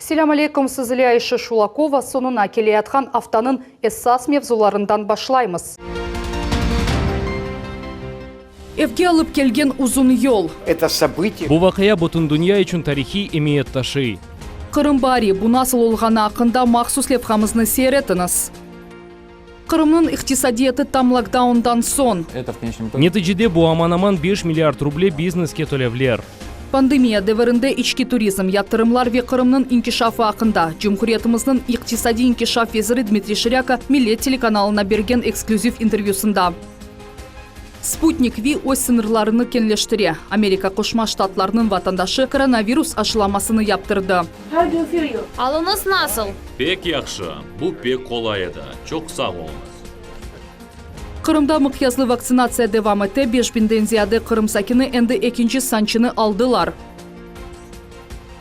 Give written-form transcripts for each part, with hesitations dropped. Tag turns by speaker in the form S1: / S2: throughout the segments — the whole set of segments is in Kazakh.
S1: Селам алейкум, сізілі Айша Шулакова, сонына келе атқан автанын эссас мевзуларындан башлаймыз. Evге алып келген uzun yol.
S2: Бұл вақия бұтын дүния үшін тарихи имеет ташы.
S1: Қырымбари, bu nasıl olğana hakkında maxsus levhamızını seyretiniz. Қырымның иқтисадиеті там локдаундан сон.
S2: Нәтижеде bu aman-aman 5 миллиард рубле бизнеске төлевлер.
S1: Пандемия дәвірінде içki туризм, яптырымлар ве Қырымның инкишафы ақында. Cumhuriyetimizin иқтисади инкишаф везірі Дмитрий Ширяка Millet телеканалына берген эксклюзив интервьюсында. Спутник Ви өз сынырларыны кенлештіре. Америка Қошма Штатларының ватандашы коронавирус ашыламасыны яптырды.
S3: Алыңыз насыл?
S4: Пек яқшы. Бұл пек қолай еді. Çok sağ olunuz.
S1: Қырымда мықязлы вакцинация девам ете, 5000'den ziyade Қырым сакini endi ekinci sançını aldılar.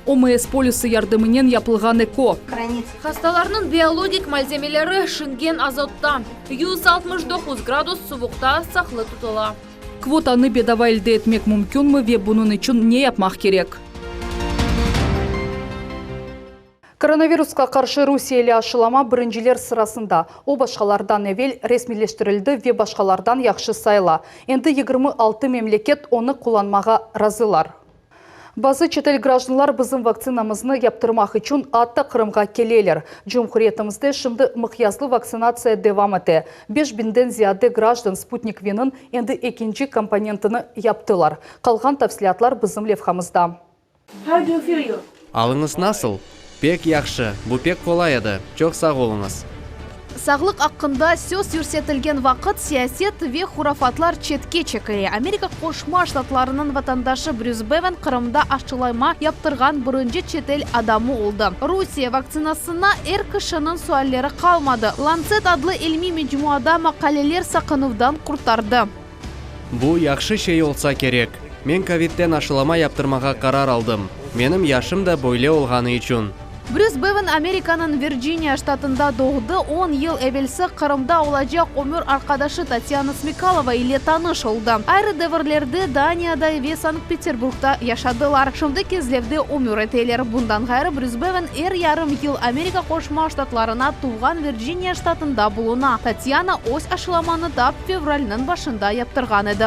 S1: ОМС полюсы yardımının yapılған eko.
S3: Хасталарының биологик мальземелері шынген азотта. 169 градус суықта сақлы тұтыла.
S1: Kvotаны bedava elde etmek mümkün mü ve bunun için ne yapmak gerek? Koronavirusқа қаршы Rusiyeli aşılama birinciler sırasında. O başkalardan evvel resmileştirildi ve başkalardan yaxşı sayla. Endi 26 memleket onu kullanmağa razılar. Bazı çetel gражданлар bizim vaksinamızını yaptırmak için atta Kırım'a keleyler. Cumhuriyetimizde şimdi miqyaslı vaksinasiya devam ete. 5000'den ziyade gраждан Sputnik V'nin endi ikinci komponentini yaptılar. Kalgan tafsilatlar bizim levhamızda.
S5: Алыңыз насыл? Пек яқшы, бұл пек қолай еді. Çok sağ olunuz.
S3: Сағлық ақында сөз үрсетілген вақыт сиясет ве хурафатлар четке чекіре. Америка Қошма Штатларының ватандашы Брюс Бевен Қырымда ашчылайма яптырған бұрынжы четел адамы олды. Русия вакцинасына кішінің суаллері қалмады. Lancet адлы ilmi mecmuada мақалелер сақынудан құртарды.
S5: Бұл яқшы шей олса керек. Мен ковидтен ашылама яптырмаға қарар алдым. Менің яшым да бойле олғаны үшін.
S3: Брюс Бевен Американың Вирджиния штатында doğdu. 10 yıl evvelsi Kırım'da olacak ömür arkadaşı Tatyana Smykalova ile tanış oldu. Ayrı devirlerde Daniyada ve Sankt-Peterburg'da yaşadılar. Şimdi kezlevde ömür eteler. Bundan gayrı Brüs Bevin yarım yıl Amerika Koşma Ştatlarına tuğan Virginia ştatında buluna. Tatyana öz aşılamanı da fevralının başında yaptırgan edi.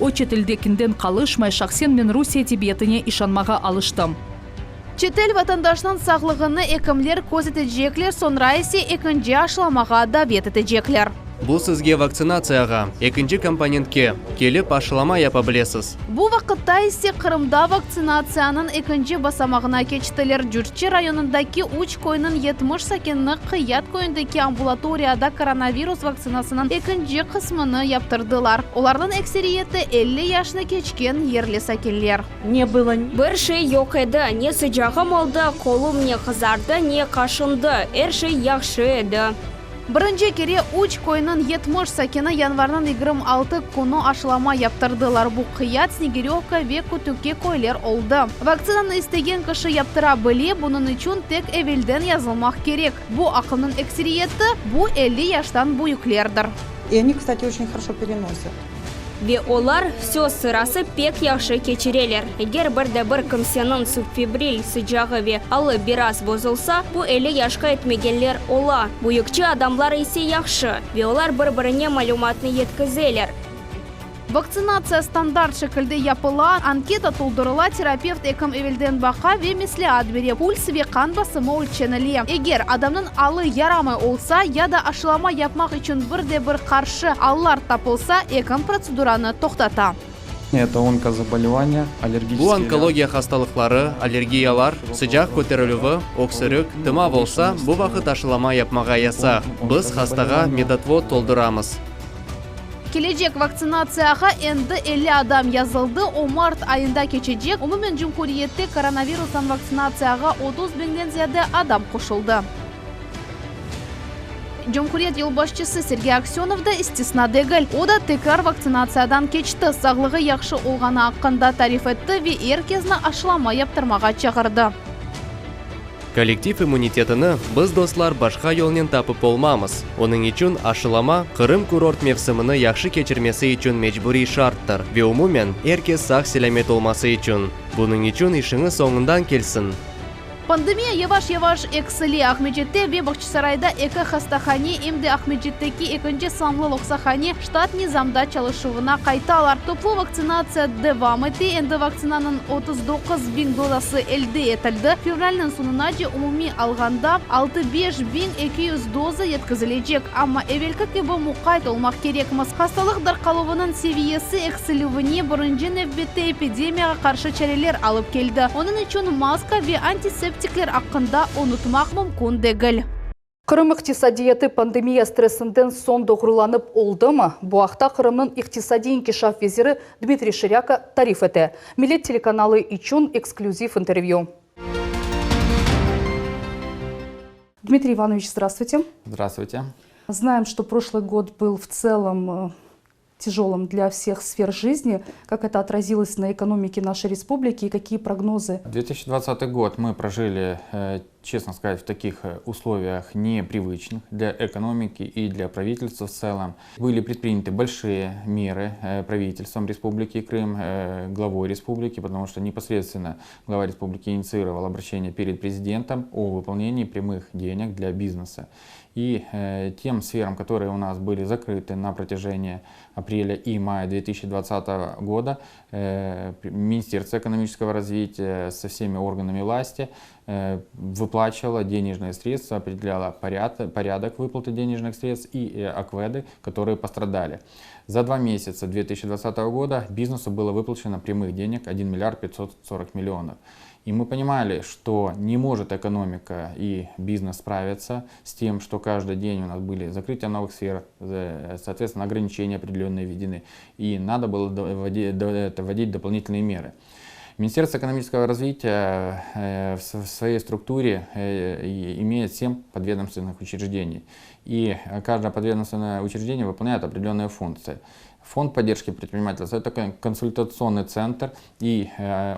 S1: O çetildekinden kalışmay şahsen men Rusiya tibetine işanmağa alıştım.
S3: Çetel vatandaşının sağlığını ekimler көзетecekler, sonra ise ikinci aşılamağa davet edecekler.
S5: Бұл сізге вакцинацияға, екінші компонентке келіп ашылама япа білесіз.
S3: Bu vaqtda ise Kırım'da vaksinasiyanın ikinci basamağına geçtiler. Jurtchi rayonundaki 3 koyunun 70 sakinini Qiyat koyundaki ambulatoriyada koronavirus vaksinasının ikinci kısmını yaptırdılar. Onlardan ekseriyeti 50 yaşına geçken yerli sakinler.
S6: Bir şey yok edi, ne sıcağım oldu, kolum ne kızardı, ne kaşındı, her şey yaxşı edi.
S3: Birinci kere 3 koyunun 70 sakini yanvardan 26 kunu aşılama yaptırdılar. Bu Qiyat, Snegirevka ve Kutuke koylar oldu. Vaksinanı isteyen kişi yaptırabilir, bunun için tek evvelden yazılmak gerek. Bu akının ekseriyeti bu 50 yaştan büyüklerdir.
S7: И они, кстати, очень хорошо переносят.
S6: Ve olar söz sırası pek yaxşı keçirerler. Eğer bir kimsenin subfibril sıcağı ve alı biraz bozulsa, bu 50 yaşka etmegenler ola. Büyükçe adamlar ise yaxşı ve olar birbirine malumatını yetkizerler.
S3: Vaksinasiya standart şekilde yapılan, anketa toldurula, terapevt ekim evvelden baka ve misliat beri puls ve kan basımı ölçenili. Eğer adamın alı yaramı olsa ya da aşılama yapmak için bir karşı allar tapılsa, ekim proseduranı toxtata.
S8: Это онкозаболевания, аллергические.
S5: Бұл онкология хасталықлары, аллергиялар, sıcақ көтерілуі, өксірік, тыма болса, бұл вақыт ашылама yapmaға яса. Біз хастаға медотвод толдырамыз.
S3: Gelecek vaksinasiyaga endi 50 adam yazıldı. O Mart ayında geçecek. Umumen Cumhuriyette koronavirusdan vaksinasiyaga 30.000'den ziyade adam koşuldu. Cumhuriyet yılbaşçısı Sergey Aksyonov da istisna değil. O da tekrar vaksinasiyadan geçti. Sağlığı yaxşı olğana hakkında tarif etti ve herkesine aşılama yaptırmağa çağırdı.
S5: Коллектив иммунитетini biz do'stlar boshqa yo'lni topib bo'lmaymiz. Uning uchun aşılama Qrim kurort mevsimini yaxshi kechirmasi uchun majburiy shartdir va umuman erkak sog' salomat olmasi uchun. Buning uchun ishingiz so'ngidan kelsin.
S3: Пандемия yavaş-yavaş eksili Ахмеджетте ve Бахчисарайда эки хастахани эмди Ахмеджеттеки экинчи самлы локсахани штат низамда çalışıvına кайталар. Топлуу вакцинация девам эти, энди вакцинанын 39.000 дозасы элди этилди. Февралдын сонуна же умумий алганда 65.200 доза жеткизиlecek. Амма эвелки кеби мукайт олмак керекмиз. Хасталык даркалуунун севиеси экселүүнү биринчи нөвбетте эпидемияга каршы чарелер алып келди. Онун үчүн маска ve антисептиклер акында унутмак мүмкүн дегил.
S1: Кырым иктисадияты пандемия стрессинден сон догруланып олдымы? Бу акта Кырымдын иктисади инкишаф везири Дмитрий Ширяка тариф эте. Милет телеканалы үчүн эксклюзив интервью. Дмитрий Иванович, здравствуйте.
S8: Здравствуйте.
S1: Знаем, что прошлый год был в целом тяжелым для всех сфер жизни. Как это отразилось на экономике нашей республики и какие прогнозы?
S8: 2020 год мы прожили, честно сказать, в таких условиях непривычных для экономики и для правительства в целом. Были предприняты большие меры правительством Республики Крым, главой республики, потому что непосредственно глава республики инициировал обращение перед президентом о выполнении прямых денег для бизнеса. И тем сферам, которые у нас были закрыты на протяжении апреля и мая 2020 года, Министерство экономического развития со всеми органами власти выплачивало денежные средства, определяло порядок выплаты денежных средств и акведы, которые пострадали. За 2 месяца 2020 года бизнесу было выплачено прямых денег 1 миллиард 540 миллионов. И мы понимали, что не может экономика и бизнес справиться с тем, что каждый день у нас были закрытия новых сфер, соответственно, ограничения определенные введены. И надо было вводить дополнительные меры. Министерство экономического развития в своей структуре имеет 7 подведомственных учреждений. И каждое подведомственное учреждение выполняет определенные функции. Фонд поддержки предпринимательства – это такой консультационный центр, и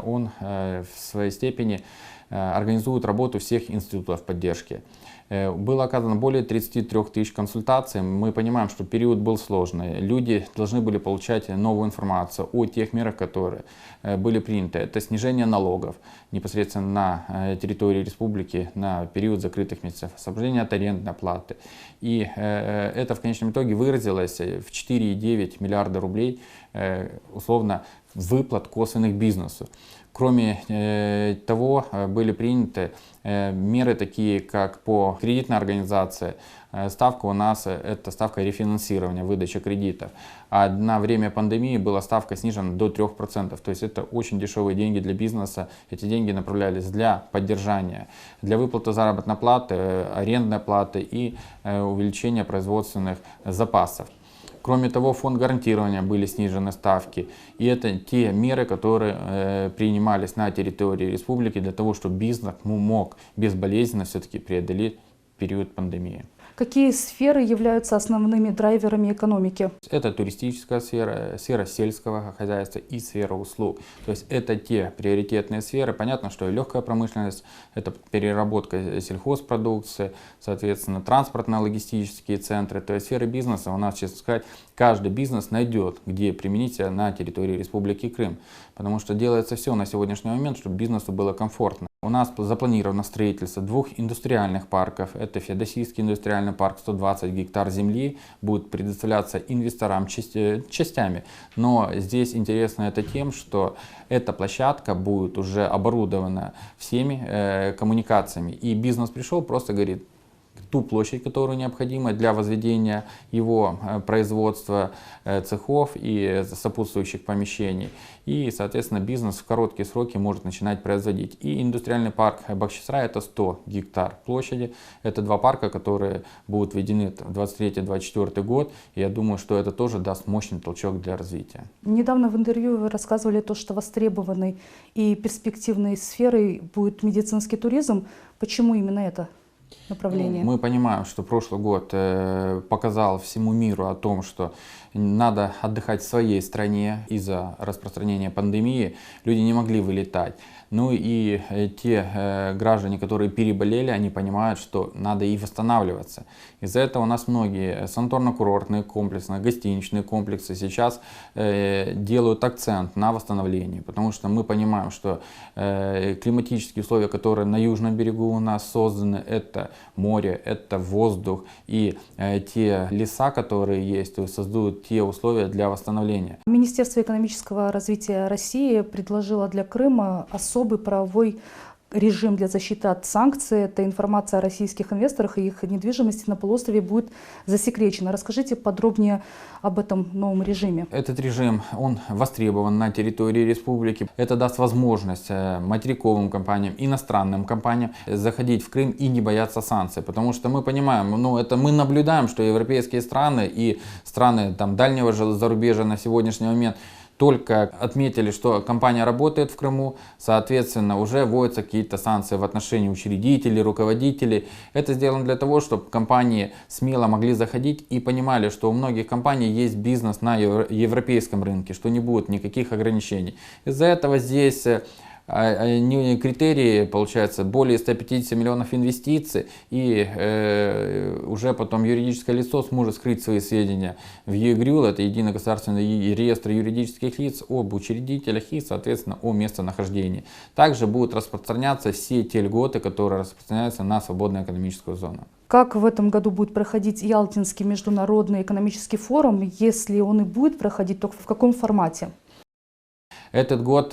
S8: он в своей степени организует работу всех институтов поддержки. Было оказано более 33 тысяч консультаций. Мы понимаем, что период был сложный. Люди должны были получать новую информацию о тех мерах, которые были приняты. Это снижение налогов непосредственно на территории республики на период закрытых месяцев, освобождение от арендной платы. И это в конечном итоге выразилось в 4,9 миллиарда рублей условно выплат косвенных бизнесу. Кроме того, были приняты меры такие, как по кредитной организации. Ставка у нас это ставка рефинансирования, выдачи кредитов. А на время пандемии была ставка снижена до 3%. То есть это очень дешевые деньги для бизнеса. Эти деньги направлялись для поддержания, для выплаты заработной платы, арендной платы и увеличения производственных запасов. Кроме того, фонд гарантирования были снижены ставки. И это те меры, которые принимались на территории республики для того, чтобы бизнес мог безболезненно все-таки преодолеть период пандемии.
S1: Какие сферы являются основными драйверами экономики?
S8: Это туристическая сфера, сфера сельского хозяйства и сфера услуг. То есть это те приоритетные сферы. Понятно, что и легкая промышленность, это переработка сельхозпродукции, соответственно, транспортно-логистические центры. То есть сферы бизнеса у нас, честно сказать, каждый бизнес найдет, где применить на территории Республики Крым. Потому что делается все на сегодняшний момент, чтобы бизнесу было комфортно. У нас запланировано строительство 2 индустриальных парков. Это Феодосийский индустриальный парк, 120 гектар земли, будет предоставляться инвесторам частями. Но здесь интересно это тем, что эта площадка будет уже оборудована всеми коммуникациями. И бизнес пришел, просто говорит, ту площадь, которую необходимо для возведения его производства цехов и сопутствующих помещений. И, соответственно, бизнес в короткие сроки может начинать производить. И индустриальный парк Бахчисарай – это 100 гектар площади. Это 2 парка, которые будут введены в 2023-2024 год. И я думаю, что это тоже даст мощный толчок для развития.
S1: Недавно в интервью вы рассказывали то, что востребованной и перспективной сферой будет медицинский туризм. Почему именно это направление?
S8: Мы понимаем, что прошлый год показал всему миру о том, что надо отдыхать в своей стране из-за распространения пандемии. Люди не могли вылетать. Ну и те граждане, которые переболели, они понимают, что надо и восстанавливаться. Из-за этого у нас многие санаторно-курортные комплексы, гостиничные комплексы сейчас делают акцент на восстановлении, потому что мы понимаем, что климатические условия, которые на южном берегу у нас созданы, это море, это воздух и те леса, которые есть, создают те условия для восстановления.
S1: Министерство экономического развития России предложило для Крыма особый правовой режим для защиты от санкций. Эта информация о российских инвесторах и их недвижимости на полуострове будет засекречена. Расскажите подробнее об этом новом режиме.
S8: Этот режим, он востребован на территории республики. Это даст возможность материковым компаниям, иностранным компаниям заходить в Крым и не бояться санкций. Потому что мы понимаем, мы наблюдаем, что европейские страны и страны дальнего зарубежья на сегодняшний момент только отметили, что компания работает в Крыму, соответственно, уже вводятся какие-то санкции в отношении учредителей, руководителей. Это сделано для того, чтобы компании смело могли заходить и понимали, что у многих компаний есть бизнес на европейском рынке, что не будет никаких ограничений. Из-за этого здесь критерии, получается, более 150 миллионов инвестиций, и уже потом юридическое лицо сможет скрыть свои сведения в ЕГРЮЛ, это Единый государственный реестр юридических лиц, об учредителях и, соответственно, о местонахождении. Также будут распространяться все те льготы, которые распространяются на свободную экономическую зону.
S1: Как в этом году будет проходить Ялтинский международный экономический форум? Если он и будет проходить, то в каком формате?
S8: Этот год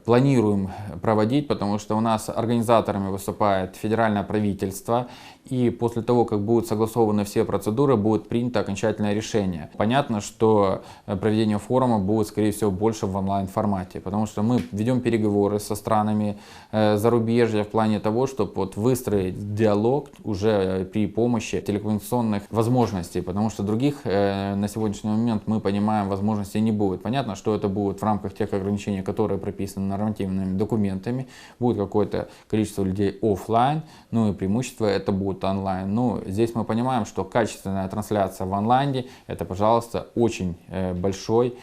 S8: планируем проводить, потому что у нас организаторами выступает федеральное правительство, и после того, как будут согласованы все процедуры, будет принято окончательное решение. Понятно, что проведение форума будет, скорее всего, больше в онлайн-формате, потому что мы ведем переговоры со странами зарубежья в плане того, чтобы выстроить диалог уже при помощи телекоммуникационных возможностей, потому что других на сегодняшний момент, мы понимаем, возможностей не будет. Понятно, что это будет в рамках тех ограничений, которые прописаны нормативными документами, будет какое-то количество людей офлайн, ну и преимущество это будет онлайн. Но здесь мы понимаем, что качественная трансляция в онлайне это, пожалуйста, очень большой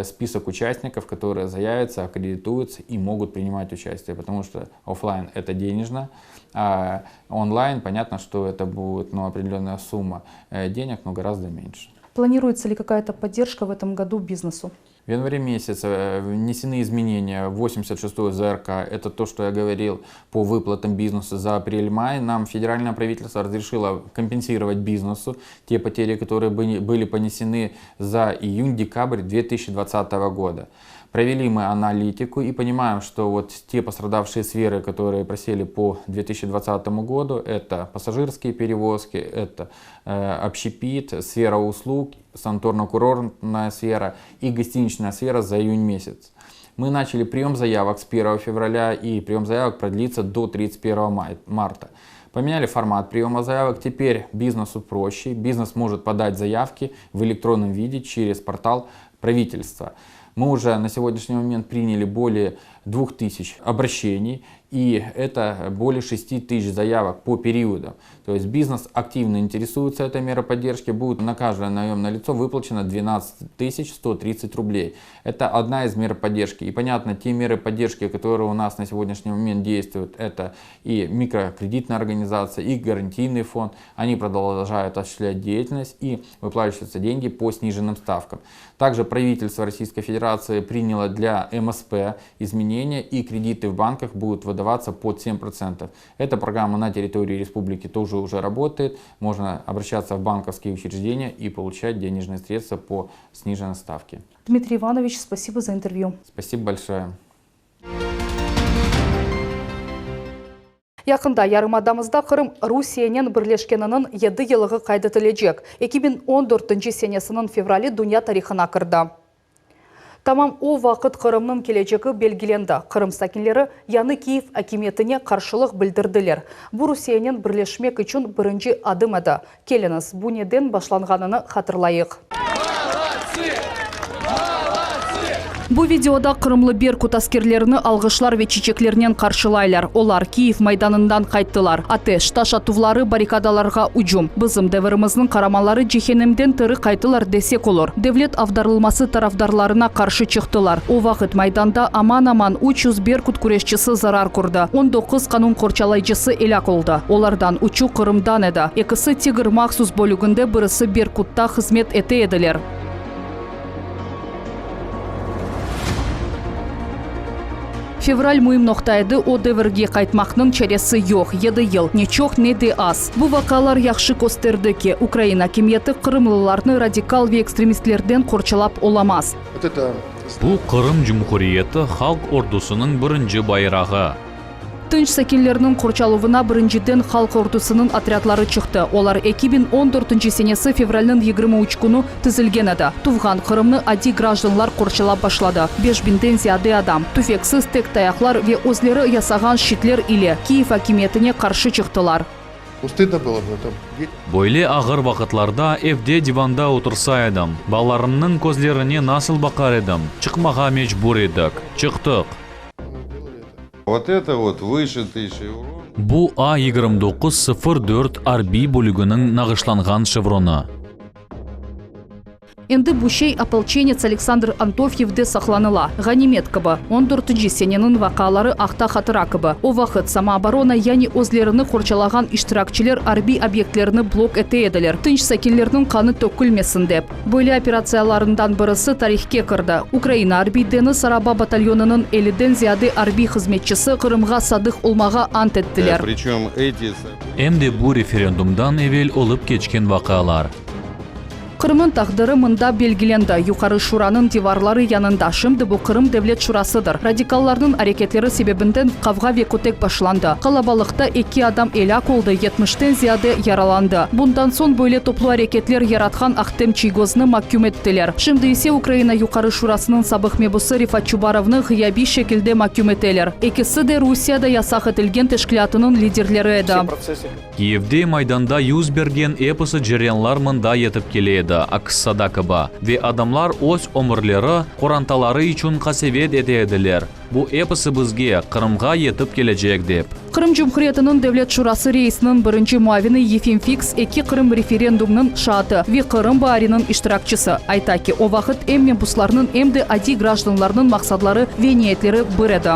S8: список участников, которые заявятся, аккредитуются и могут принимать участие, потому что офлайн это денежно, а онлайн понятно, что это будет определенная сумма денег, но гораздо меньше.
S1: Планируется ли какая-то поддержка в этом году бизнесу?
S8: В январе месяце внесены изменения в 86-ю ЗРК. Это то, что я говорил по выплатам бизнесу за апрель-май. Нам федеральное правительство разрешило компенсировать бизнесу те потери, которые были понесены за июнь-декабрь 2020 года. Провели мы аналитику и понимаем, что те пострадавшие сферы, которые просели по 2020 году, это пассажирские перевозки, это общепит, сфера услуг, санаторно-курортная сфера и гостиничная сфера за июнь месяц. Мы начали прием заявок с 1 февраля, и прием заявок продлится до 31 марта. Поменяли формат приема заявок, теперь бизнесу проще, бизнес может подать заявки в электронном виде через портал правительства. Мы уже на сегодняшний момент приняли более 2000 обращений, и это более 6000 заявок по периодам. То есть бизнес активно интересуется этой мерой поддержки, будет на каждое наемное лицо выплачено 12 130 рублей. Это одна из мер поддержки. И понятно, те меры поддержки, которые у нас на сегодняшний момент действуют, это и микрокредитная организация, и гарантийный фонд. Они продолжают осуществлять деятельность и выплачиваются деньги по сниженным ставкам. Также правительство Российской Федерации приняло для МСП изменения, и кредиты в банках будут выдаваться под 7%. Эта программа на территории республики тоже уже работает. Можно обращаться в банковские учреждения и получать денежные средства по сниженной ставке.
S1: Дмитрий Иванович, спасибо за интервью.
S8: Спасибо большое.
S1: Якында ярымадамызда Кырым Русиянен бірлешкенінің 7 елығы қайдытылежек. 2014 сенесінің февралі дүния тарихына кірді. Тамам о вақыт Қырымның келечегі белгіленді. Қырым сакинлері яны Киев әкиметіне қаршылық білдірділер. Бұл Русиянен бірлешмек үшін бірінші адым еді. Келіңіз, бұл неден башланғаныны хатырлайық. Бу видеода Кырымлы Беркут аскерлеріні алғышлар ве чечеклерінен қаршылайлар. Олар Киев майданından қайттылар. Атеш, таш атувлары баррикадаларға уджум. Бізім дәвіріміздің қарамалары жехенемден тыры қайтылар десек олар. Девлет авдарылмасы тарафдарларына қаршы чықтылар. О вақыт майданда аман-аман 300 Беркут күрешчісі зарар көрді. 19 қанун қорчалайчысы елак олды. Олардан учу Кырымдан еді. Екісі Тигр махсус бөлігінде бірісі Беркутта қызмет ете еділер. Февраль муим ноқтайды о дәвірге қайтмақның чаресі йоқ, еді ел, нечоқ не де аз. Бұ вақалар яқшы көстерді ке, Украина кеметі қырымлыларны радикал ве экстремистлерден қорчалап оламаз.
S4: Бұл Қырым Жұмхуриеті халық ордусының бірінші байрағы.
S1: Тынч сәкелерінің қорчалуына біріншіден халық ордусының отрядлары чықты. Олар 2014 сенесі февральның 23 күні тізілген еді. Туған Қырымны ади гражданлар қорчалап башлады. 5000-ден зияды адам. Түфексіз тек таяқлар ве өзлері ясаған шитлер иле Киев акиметіне қаршы чықтылар.
S4: Бойле ағыр вақытларда evde диванда отырса едім. Баларымның көзлеріне насыл бақар едім. Чықмаға мечбур едік. Чықтық.
S9: Вот это вот выше 1000 евро.
S4: Бұл A2904 RB бөлігінің нағышланған шевроны.
S1: Енді бұшей ополченец Александр Антофьевде сақланыла. Ғанимет кібі, 14 сененің вақалары ақта қатыра кібі. О вақыт самооборона яни өзлеріні қорчалаған иштиракчилер арби объектлеріні блок әте еділер. Тынч сәкелерінің қаны төкілмесін деп. Бөлі операцияларından бірісі тарихке кірді. Украина арбидені Сараба батальонының 50-ден зияды арби қызметчісі Қырымға садық олмаға ант еттілер.
S9: Причем эти...
S4: Әмде бұл референдумдан evvel олып кечкен вақалар.
S1: Кырымын тағдыры мында белгіленді. Юқары шураның диварлары янында. Шымды бұл Кырым Девлет шурасыдыр. Радикаллардың әрекетлері себебінден қавға ве көтек башланды. Қалабалықта 2 адам елак олды, 70-тен зияды яраланды. Бұндан сон бөле топлу әрекетлер яратқан ақтем чигозны маккюм еттілер. Шымды есе Украина Юқары шурасының сабық мебусы Рифат Чубаровны ғияби шекілде маккюм етелер. Екісі де Русияда ясақ етілген тешкілятының лидерлері еді.
S4: Киевде майданда юз берген эпосы жерянлар мында етіп келеді. Аксадакыба. Ve adamlar öz ömürleri korantалары için kasvet edediler. Bu эпосы bizge Kırımga yetip gelecek dep.
S1: Kırım Cumhuriyeti'nin Devlet Şurası reisinin birinci muavini Yefim Fix 2 Kırım referendumının şaatı ve Kırım Bağrı'nın iştirakçısı. Ayta ki o vakit hem mebuslarının hem de adi gражданларının maksadları ve niyetleri bir edi.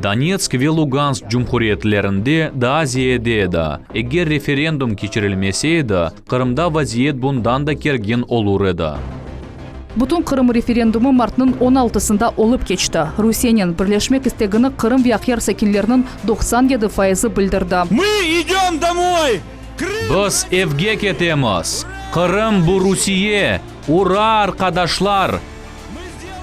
S4: Donetsk ve Lugansk cumhuriyetlerinde da Aziyedeydi. Eğer referendum geçirilmeseydi, Kırım'da vaziyet bundan da kergin olur edi.
S1: Bütün Kırım referendumu martның 16-sında olup geçti. Rusiyanın birleşmek istegini Kırım ve Akyar sekinlerinin 97% bildirdi.
S10: Мы идем домой!
S4: Biz evge ketemiz. Kırım bu Rusiye. Ura arkadaşlar!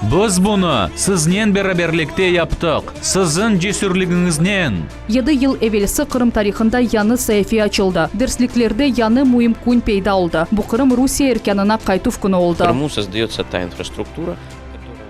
S4: Biz bunu sizden beraberlikte yaptık. Sizin cesurluğunuzdan.
S1: 7 yıl evvelsi Kırım tarihinde yanı sayfi açıldı. Dersliklerde yanı muhim kun peyda oldu. Bu Kırım Rusiya erkanına kaytuf kunu oldu.
S11: Крыму создается та инфраструктура.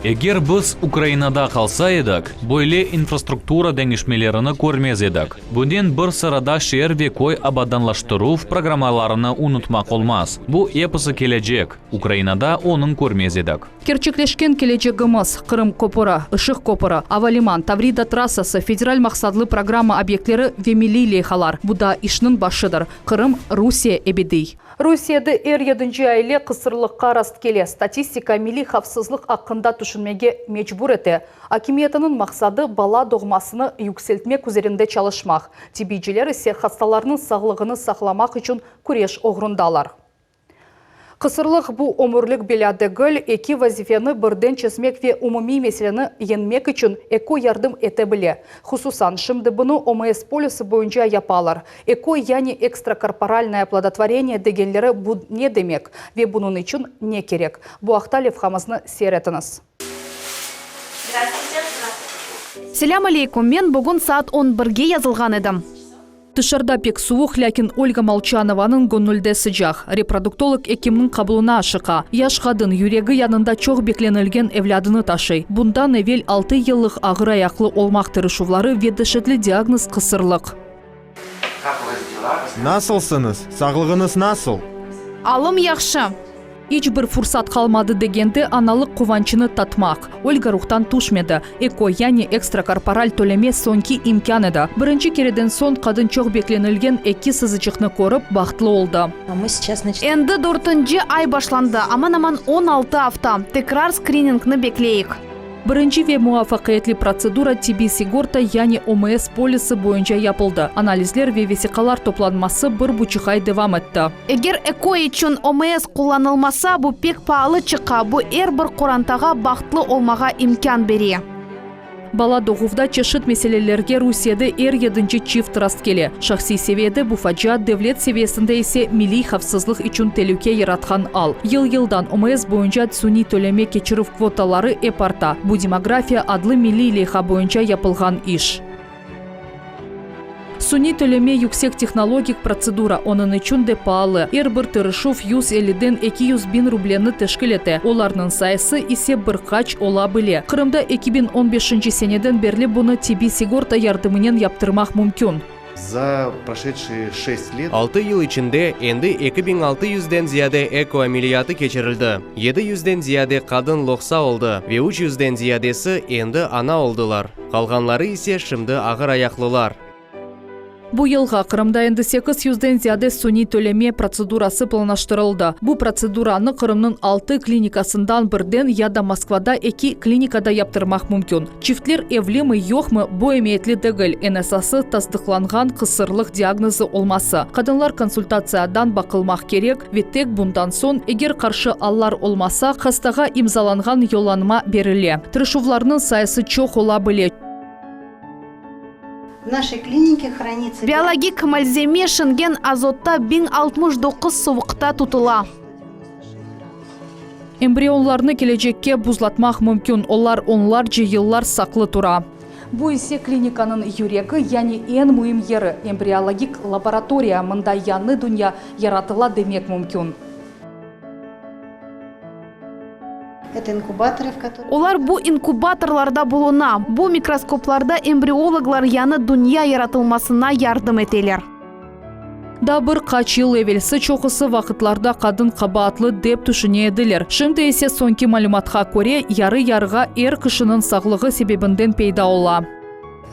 S4: Eğer biz Ukrayna'da kalsaydık, böyle infrastruktura değişmelerini görmez edik. Bundan bir sırada şehir ve köy abadanlaştırу programmalarını unutmak olmaz. Bu eposu gelecek. Ukrayna'da onun görmez edik.
S1: Kerçekleşken geleceğimiz Kırım Kopora, Işık Kopora, Avaliman, Tavrida trassası, federal maksadlı programma obyektleri ve milli leyhalar. Bu da işinin başıdır. Kırım Rusiya ebedi. Rusiyada 7 aylı kısırlıqqa rast kele. Statistika milli hafsızlık hakkında düşünmege mecbur ete. Hakimiyetinin maksadı bala doğmasını yükseltmek üzerinde çalışmak. Tibiciler ise hastalarının sağlığını saklamak için kureş oğrundalar. Kısırlık bu ömürlük beladegül eki vazifeni birden çözmek ve umumi meseleni yenmek için eko yardım etebilir. Hususan şimdi bunu OMS polisi boyunca yaparlar. Eko yani ekstrakorporalное оплодотворение degenleri bu ne demek ve bunun için ne gerek? Bu haqta levhamızını seyretiniz.
S3: Selam aleykum, men bugün saat 11'ge yazılgan edim.
S1: Dışarıda pek soğuk, lakin Olga Molchanovanın gönülde sıcak. Reproduktolog ekiminin kabuluna aşıqa. Yaş kadın yüreği yanında çok beklenilgen evladını taşıy. Bundan evvel 6 yıllık ağır ayaklı olmak tırışuvları ve dışıtlı diagnoz kısırlık.
S10: Nasılsınız? Sağlığınız nasıl?
S3: Alım yaxşı.
S1: Hiç bir fırsat kalmadı degende analık kuvvançını tatmak. Ольга ruhtan tuşmedi. Eko yani ekstrakorporal төлeme sonki imkanı da. Birinci kereden son kadın çok beklenilgen eki sızıcıkны korup baktlı oldu.
S3: Endi 4-nji ay başlandı. Aman 16 hafta. Tekrar screeningni bekleyik.
S1: Birinci ve muvaffakiyetli prosedura TB sigorta yani OMS polisi boyunca yapıldı. Analizler ve vesikalar toplanması 1,5 ay devam etti.
S3: Eğer eko için OMS kullanılmasa bu pek pahalı çıka. Bu her bir kurantaga baktlı olmağa imkan veriyor.
S1: Bala doğuvda çeşit meselelerge Rusya'da 7. çift rast geli. Şahsi seviyede bu facia devlet seviyesinde ise milli hafsızlık için tehlike yaratkan al. Yıl-yıldan OMS boyunca suni төлeme geçirif kvotaları eparta. Bu demografiya adlı milli leyha boyunca yapılgan iş. Suni төлeme yüksek teknologik procedura onun için de pahalı. Her bir tırışıf 150'den 200 bin rubleni teşkil ete. Onların sayısı ise birkaç olabilir. Kırım'da 2015 seneden beri bunu TB sigorta yardımının yaptırmak mümkün.
S5: За прошедшие 6 лет 6 yıl içinde endi 2600'den ziyade eko ameliyatı geçirildi. 700'den ziyade kadın loksa oldu ve 300'den ziyadesi endi ana oldular. Kalganları ise şimdi ağır ayaklılar.
S1: Bu yılga Kırım'da endi 800'den ziyade suni төлeme procedurası planlaştırıldı. Bu prosedurаны Kırım'ın 6 klinikasından birden ya da Moskvada 2 klinikada yaptırmak mümkün. Çiftler evli mi yok mu bu emniyetli değil. En esası tasdiklangan kısırlık diagnozu olması. Kadınlar konsultatsiyadan bakılmak gerek ve tek bundan son eğer karşı allar olmasa hastaga imzalangan yollanma verilir. Tırışuvlarının sayısı çok olabilir.
S7: В нашей клинике хранится...
S3: Биологик malzeme Шенген azotта 1069 soğukta tutula.
S1: Embriyonlarını gelecekke buzlatmak mümkün. Onlar onlarca yıllar saklı tura. Bu ise klinikanın yüreği yani en mühim yeri. Embriyologik laboratoriya mında yanı dünya yaratıla demek mümkün.
S7: Это инкубаторы, в которых...
S3: Olar bu inkubatorlarda buluna. Bu mikroskoplarda embriyologlar yanı dünya yaratılmasına yardım eteler.
S1: Da birkaç yıl evvelsi çoxusu vaqtlarda kadın qabatlı deb düşünediler. Şimdi ise sonki malumatga göre yarı-yarıga er kişinin sağlığı sebebinden peyda ola.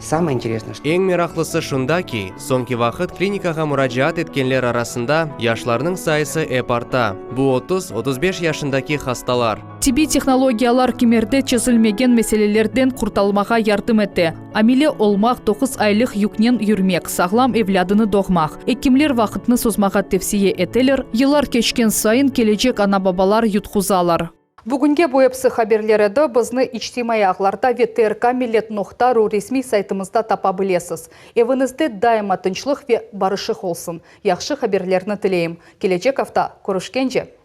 S5: Самое интересное, что... Ең мерақлысы шунда ки, соңки вақыт клиникаға мұражаат еткенлер арасында яшларның сайысы эпарта. Bu 30-35 yaşındaki hastalar.
S1: TB технологиялар кемерде çözülmegen meselelerden kurtulmağa yardım etti. Amile olmak 9 aylık yüknen yürümek, sağlam evladını doğmak. Hekimler vaqtını sozmağa tavsiye eteler, yıllar geçken sayın gelecek ana babalar yutkuzalar. Bugünkü bu hepsi haberleri de bizni ictimai ağlarda ve trkmillet.ru resmi saytımızda tapabilirsiniz. Evinizde daima tinçlik ve barışık olsun. Yaxşı haberlerini tileyim. Gelecek hafta görüşkence.